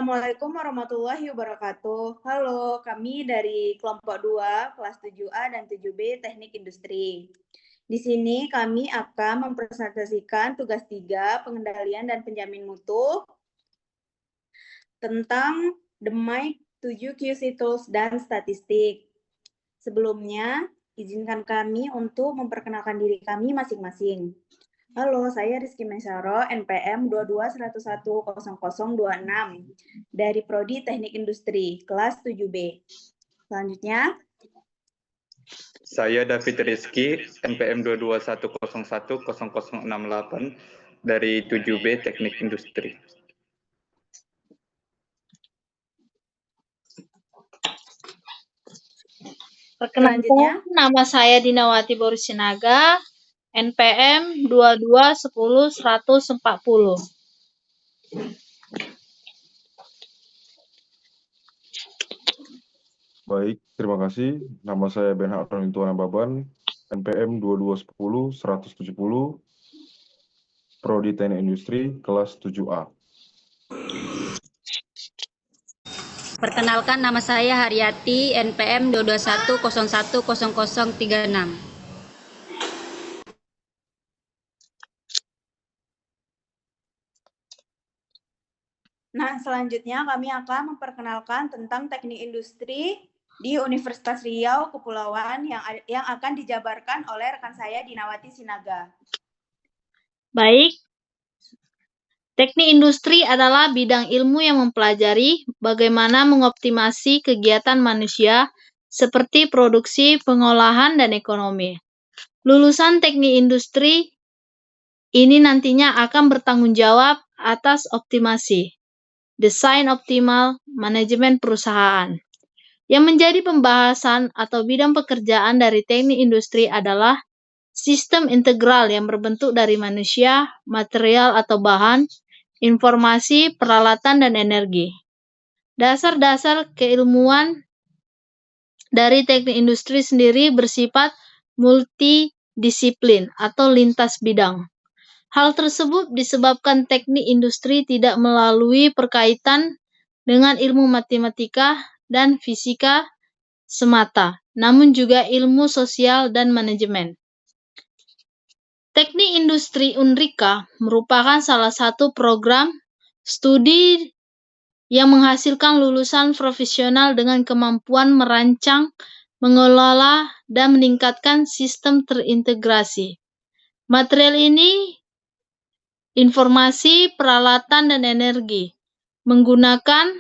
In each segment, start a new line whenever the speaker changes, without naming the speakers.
Assalamualaikum warahmatullahi wabarakatuh. Halo, kami dari kelompok 2, kelas 7A dan 7B Teknik Industri. Di sini kami akan mempresentasikan tugas 3, pengendalian dan penjamin mutu tentang the mic 7 QC tools dan statistik. Sebelumnya, izinkan kami untuk memperkenalkan diri kami masing-masing. Halo, saya Rizky Mesyaro, NPM 22110026 dari Prodi Teknik Industri, kelas 7B. Selanjutnya,
saya David Rizky, NPM 22101068 dari 7B Teknik Industri.
Perkenalkan, nama saya Dinawati Borisinaga, NPM 22101040.
Baik, terima kasih. Nama saya Benhak Pranituana Baban, NPM 2210-170, Prodi Teknik Industri, kelas 7A.
Perkenalkan, nama saya Haryati, NPM 221010036.
Nah, selanjutnya kami akan memperkenalkan tentang teknik industri di Universitas Riau Kepulauan yang akan dijabarkan oleh rekan saya Dinawati Sinaga.
Baik, teknik industri adalah bidang ilmu yang mempelajari bagaimana mengoptimasi kegiatan manusia seperti produksi, pengolahan, dan ekonomi. Lulusan teknik industri ini nantinya akan bertanggung jawab atas optimasi, desain optimal, manajemen perusahaan. Yang menjadi pembahasan atau bidang pekerjaan dari teknik industri adalah sistem integral yang berbentuk dari manusia, material atau bahan, informasi, peralatan, dan energi. Dasar-dasar keilmuan dari teknik industri sendiri bersifat multidisiplin atau lintas bidang. Hal tersebut disebabkan teknik industri tidak melalui perkaitan dengan ilmu matematika dan fisika semata, namun juga ilmu sosial dan manajemen. Teknik Industri Unrika merupakan salah satu program studi yang menghasilkan lulusan profesional dengan kemampuan merancang, mengelola, dan meningkatkan sistem terintegrasi. Material ini informasi, peralatan, dan energi menggunakan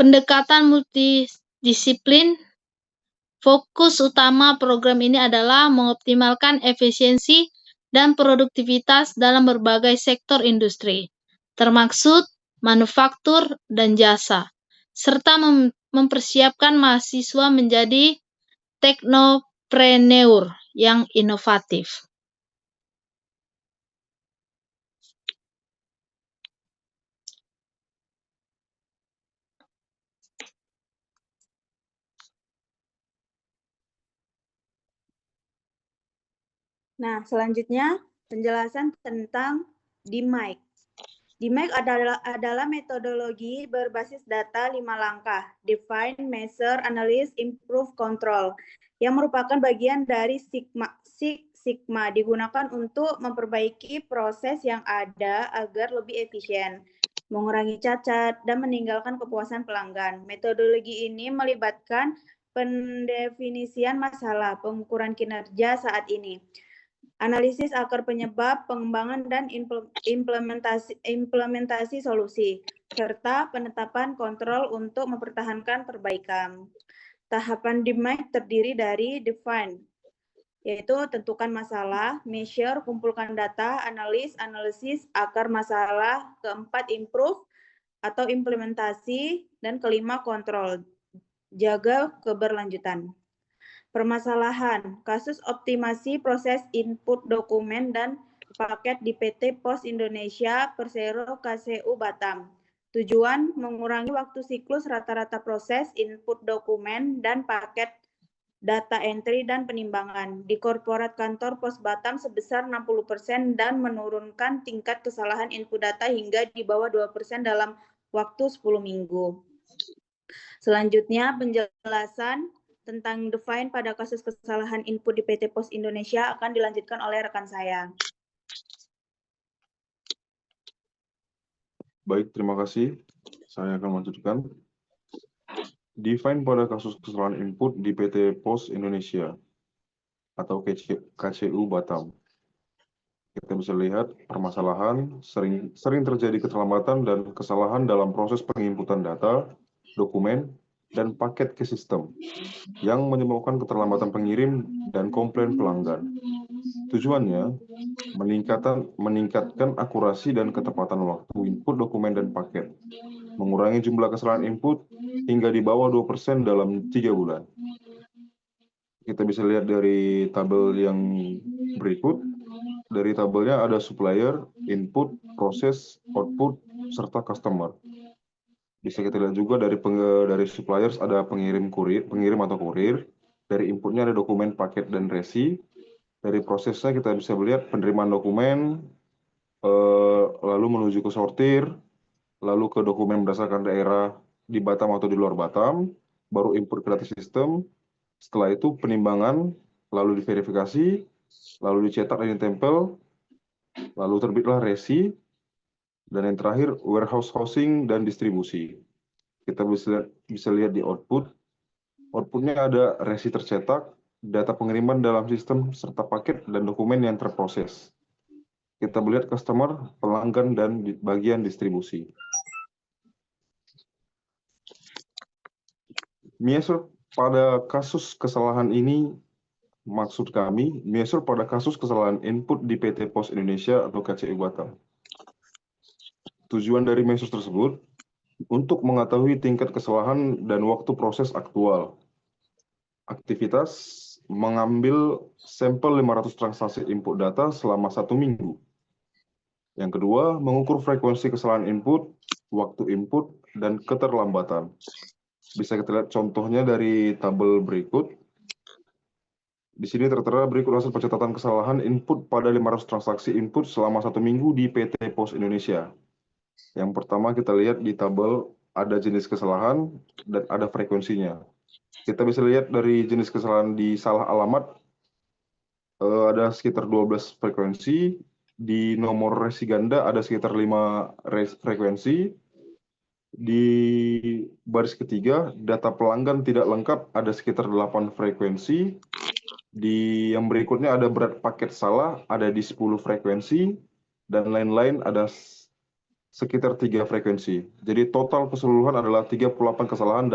pendekatan multidisiplin. Fokus utama program ini adalah mengoptimalkan efisiensi dan produktivitas dalam berbagai sektor industri, termasuk manufaktur dan jasa, serta mempersiapkan mahasiswa menjadi teknopreneur yang inovatif.
Nah, selanjutnya penjelasan tentang DMAIC. DMAIC adalah metodologi berbasis data 5 langkah, Define, Measure, Analyze, Improve, Control, yang merupakan bagian dari Six Sigma, digunakan untuk memperbaiki proses yang ada agar lebih efisien, mengurangi cacat, dan meninggalkan kepuasan pelanggan. Metodologi ini melibatkan pendefinisian masalah, pengukuran kinerja saat ini, analisis akar penyebab, pengembangan dan implementasi solusi, serta penetapan kontrol untuk mempertahankan perbaikan. Tahapan DMAIC terdiri dari Define, yaitu tentukan masalah, Measure, kumpulkan data, analisis akar masalah, keempat Improve atau implementasi, dan kelima Kontrol, jaga keberlanjutan. Permasalahan, kasus optimasi proses input dokumen dan paket di PT Pos Indonesia Persero KCU Batam. Tujuan, mengurangi waktu siklus rata-rata proses input dokumen dan paket data entry dan penimbangan. Di korporat kantor pos Batam sebesar 60% dan menurunkan tingkat kesalahan input data hingga di bawah 2% dalam waktu 10 minggu. Selanjutnya, penjelasan tentang define pada kasus kesalahan input di PT Pos Indonesia akan dilanjutkan oleh rekan saya.
Baik, terima kasih. Saya akan melanjutkan. Define pada kasus kesalahan input di PT Pos Indonesia atau KCU Batam. Kita bisa lihat permasalahan sering terjadi keterlambatan dan kesalahan dalam proses penginputan data, dokumen, dan paket ke sistem yang menyebabkan keterlambatan pengirim dan komplain pelanggan. Tujuannya meningkatkan akurasi dan ketepatan waktu input dokumen dan paket, mengurangi jumlah kesalahan input hingga di bawah 2% dalam 3 bulan. Kita bisa lihat dari tabel yang berikut. Dari tabelnya ada supplier, input, proses, output, serta customer. Bisa kita lihat juga dari suppliers ada pengirim atau kurir. Dari inputnya ada dokumen, paket, dan resi. Dari prosesnya kita bisa melihat penerimaan dokumen, lalu menuju ke sortir, lalu ke dokumen berdasarkan daerah di Batam atau di luar Batam, baru input ke data sistem. Setelah itu penimbangan, lalu diverifikasi, lalu dicetak dan ditempel, lalu terbitlah resi, dan yang terakhir warehouse hosting dan distribusi. Kita bisa lihat di output. Outputnya ada resi tercetak, data pengiriman dalam sistem, serta paket dan dokumen yang terproses. Kita melihat customer, pelanggan, dan bagian distribusi. Measure pada kasus kesalahan ini, maksud kami, measure pada kasus kesalahan input di PT Pos Indonesia atau KCU Batam. Tujuan dari measure tersebut untuk mengetahui tingkat kesalahan dan waktu proses aktual. Aktivitas mengambil sampel 500 transaksi input data selama 1 minggu. Yang kedua, mengukur frekuensi kesalahan input, waktu input, dan keterlambatan. Bisa kita lihat contohnya dari tabel berikut. Di sini tertera berikut hasil pencatatan kesalahan input pada 500 transaksi input selama 1 minggu di PT Pos Indonesia. Yang pertama kita lihat di tabel ada jenis kesalahan dan ada frekuensinya. Kita bisa lihat dari jenis kesalahan di salah alamat ada sekitar 12 frekuensi, di nomor resi ganda ada sekitar 5 frekuensi, di baris ketiga data pelanggan tidak lengkap ada sekitar 8 frekuensi, di yang berikutnya ada berat paket salah ada di 10 frekuensi, dan lain-lain ada sekitar 3 frekuensi. Jadi total keseluruhan adalah 38 kesalahan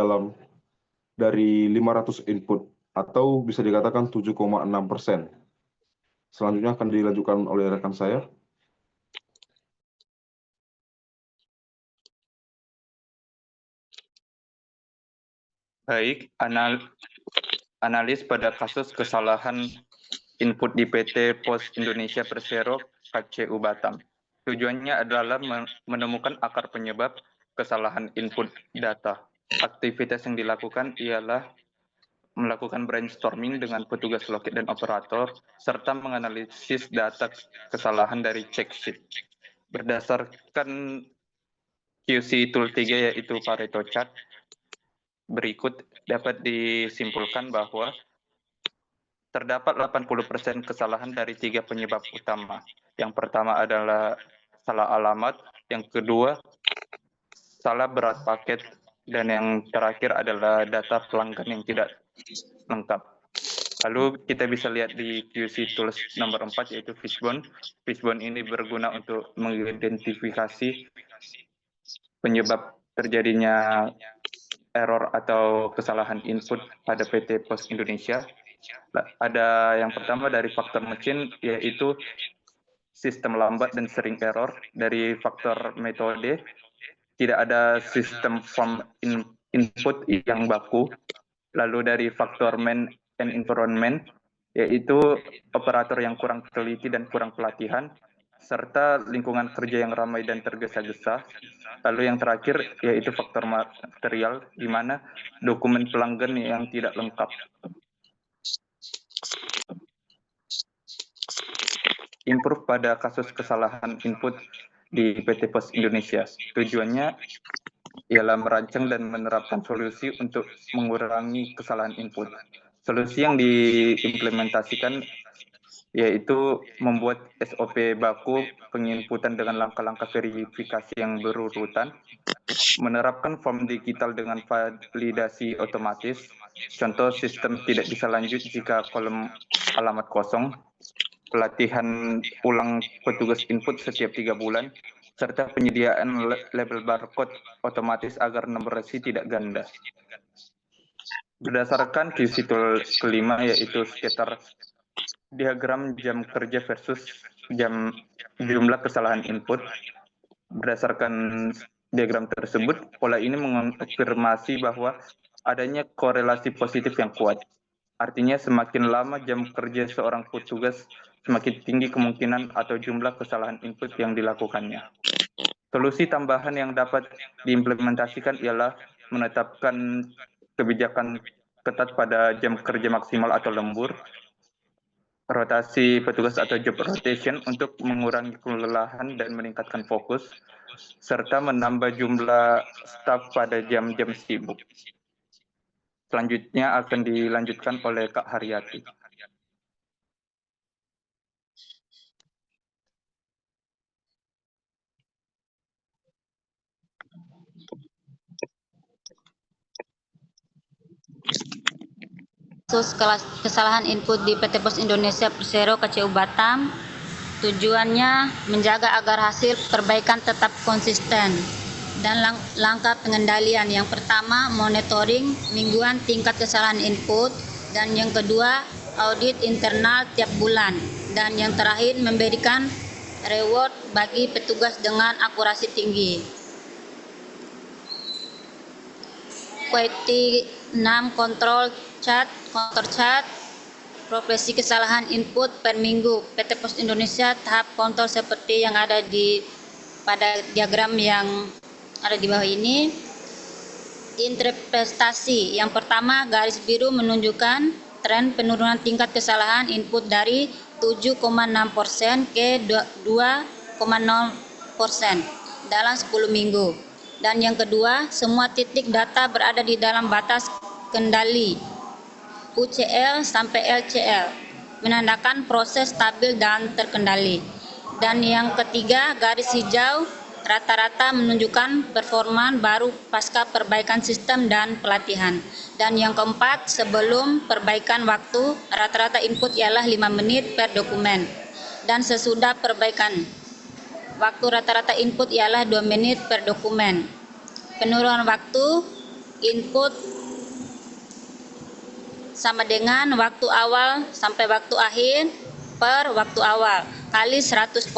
dari 500 input, atau bisa dikatakan 7,6%. Selanjutnya akan dilanjutkan oleh rekan saya.
Baik, analis pada kasus kesalahan input di PT Pos Indonesia Persero KCU Batam. Tujuannya adalah menemukan akar penyebab kesalahan input data. Aktivitas yang dilakukan ialah melakukan brainstorming dengan petugas loket dan operator, serta menganalisis data kesalahan dari check sheet. Berdasarkan QC Tool 3 yaitu Pareto Chart, berikut dapat disimpulkan bahwa terdapat 80% kesalahan dari 3 penyebab utama. Yang pertama adalah salah alamat, yang kedua salah berat paket, dan yang terakhir adalah data pelanggan yang tidak lengkap. Lalu kita bisa lihat di QC Tools nomor 4 yaitu Fishbone. Fishbone ini berguna untuk mengidentifikasi penyebab terjadinya error atau kesalahan input pada PT Pos Indonesia. Ada yang pertama dari faktor mesin, yaitu sistem lambat dan sering error. Dari faktor metode, tidak ada sistem form input yang baku. Lalu dari faktor man and environment, yaitu operator yang kurang teliti dan kurang pelatihan, serta lingkungan kerja yang ramai dan tergesa-gesa. Lalu yang terakhir yaitu faktor material, di mana dokumen pelanggan yang tidak lengkap. improve pada kasus kesalahan input di PT Pos Indonesia. Tujuannya ialah merancang dan menerapkan solusi untuk mengurangi kesalahan input. Solusi yang diimplementasikan yaitu membuat SOP baku penginputan dengan langkah-langkah verifikasi yang berurutan, menerapkan form digital dengan validasi otomatis, contoh sistem tidak bisa lanjut jika kolom alamat kosong, pelatihan ulang petugas input setiap 3 bulan, serta penyediaan label barcode otomatis agar nomor resi tidak ganda. Berdasarkan QC tool kelima yaitu sekitar diagram jam kerja versus jumlah kesalahan input. Berdasarkan diagram tersebut, pola ini mengonfirmasi bahwa adanya korelasi positif yang kuat. Artinya semakin lama jam kerja seorang petugas, semakin tinggi kemungkinan atau jumlah kesalahan input yang dilakukannya. Solusi tambahan yang dapat diimplementasikan ialah menetapkan kebijakan ketat pada jam kerja maksimal atau lembur, rotasi petugas atau job rotation untuk mengurangi kelelahan dan meningkatkan fokus, serta menambah jumlah staf pada jam-jam sibuk. Selanjutnya akan dilanjutkan oleh Kak Haryati.
Kasus kesalahan input di PT Pos Indonesia Persero KCU Batam, tujuannya menjaga agar hasil perbaikan tetap konsisten dan langkah pengendalian. Yang pertama, monitoring mingguan tingkat kesalahan input, dan yang kedua, audit internal tiap bulan, dan yang terakhir, memberikan reward bagi petugas dengan akurasi tinggi. Quality 6 counter chart profesi kesalahan input per minggu PT Pos Indonesia tahap kontrol seperti yang ada pada diagram yang ada di bawah ini. Interpretasi yang pertama, garis biru menunjukkan tren penurunan tingkat kesalahan input dari 7,6% ke 2,0% dalam 10 minggu. Dan yang kedua, semua titik data berada di dalam batas kendali UCL sampai LCL, menandakan proses stabil dan terkendali. Dan yang ketiga, garis hijau rata-rata menunjukkan performa baru pasca perbaikan sistem dan pelatihan. Dan yang keempat, sebelum perbaikan waktu rata-rata input ialah 5 menit per dokumen, dan sesudah perbaikan waktu rata-rata input ialah 2 menit per dokumen. Penurunan waktu input sama dengan waktu awal sampai waktu akhir per waktu awal kali 100%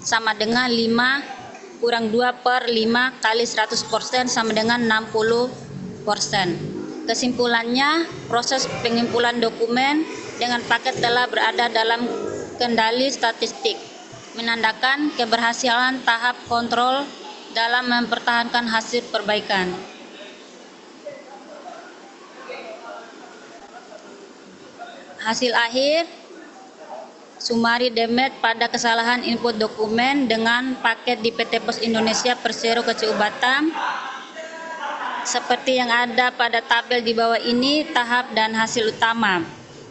sama dengan 5 kurang 2 per 5 kali 100% sama dengan 60%. Kesimpulannya, proses pengumpulan dokumen dengan paket telah berada dalam kendali statistik, menandakan keberhasilan tahap kontrol dalam mempertahankan hasil perbaikan. Hasil akhir, sumari demet pada kesalahan input dokumen dengan paket di PT Pos Indonesia Persero KCU Batam. Seperti yang ada pada tabel di bawah ini, tahap dan hasil utama.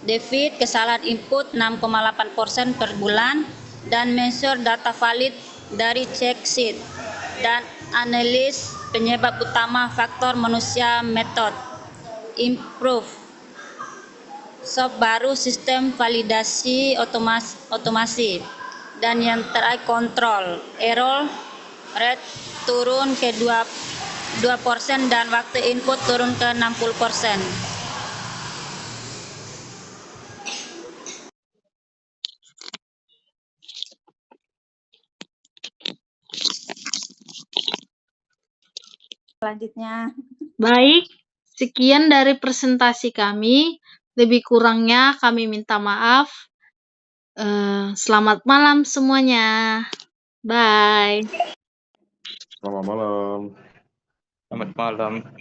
Debit kesalahan input 6,8% per bulan, dan measure data valid dari check sheet, dan analis penyebab utama faktor manusia method. Improve SOP baru sistem validasi otomasi. Dan yang terakhir, kontrol error rate turun ke 2% dan waktu input turun ke 60%.
Selanjutnya.
Baik, sekian dari presentasi kami. Lebih kurangnya kami minta maaf. Selamat malam semuanya. Bye.
Selamat malam.
Selamat malam.